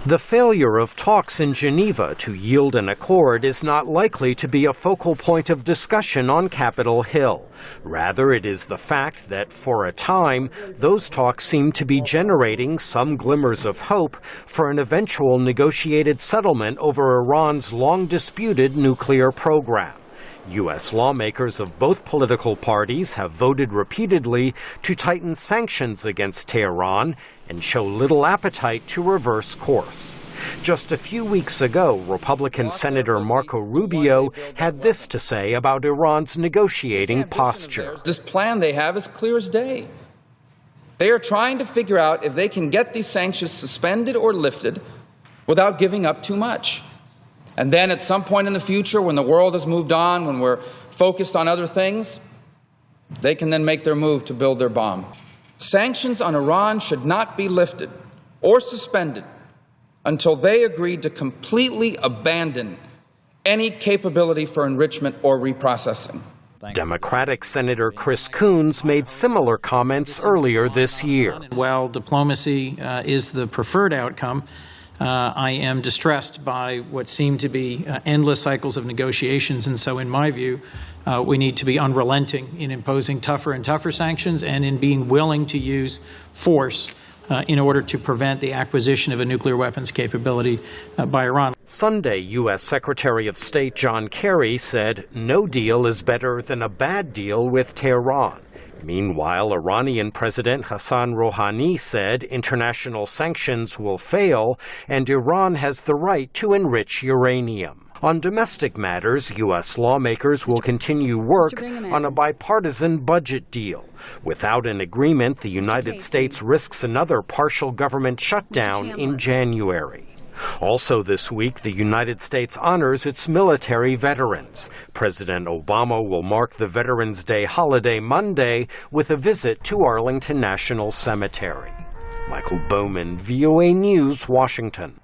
The failure of talks in Geneva to yield an accord is not likely to be a focal point of discussion on Capitol Hill. Rather, it is the fact that, for a time, those talks seem to be generating some glimmers of hope for an eventual negotiated settlement over Iran's long-disputed nuclear program. U.S. lawmakers of both political parties have voted repeatedly to tighten sanctions against Tehran and show little appetite to reverse course. Just a few weeks ago, Republican Senator Marco Rubio had this to say about Iran's negotiating posture. This plan they have is clear as day. They are trying to figure out if they can get these sanctions suspended or lifted without giving up too much. And then at some point in the future, when the world has moved on, when we're focused on other things, they can then make their move to build their bomb. Sanctions on Iran should not be lifted or suspended until they agree to completely abandon any capability for enrichment or reprocessing. Democratic Senator Chris Coons made similar comments earlier this year. While diplomacy is the preferred outcome, I am distressed by what seem to be endless cycles of negotiations, and so in my view, we need to be unrelenting in imposing tougher and tougher sanctions and in being willing to use force in order to prevent the acquisition of a nuclear weapons capability by Iran. Sunday, U.S. Secretary of State John Kerry said no deal is better than a bad deal with Tehran. Meanwhile, Iranian President Hassan Rouhani said international sanctions will fail and Iran has the right to enrich uranium. On domestic matters, U.S. lawmakers will continue work on a bipartisan budget deal. Without an agreement, the United States risks another partial government shutdown in January. Also this week, the United States honors its military veterans. President Obama will mark the Veterans Day holiday Monday with a visit to Arlington National Cemetery. Michael Bowman, VOA News, Washington.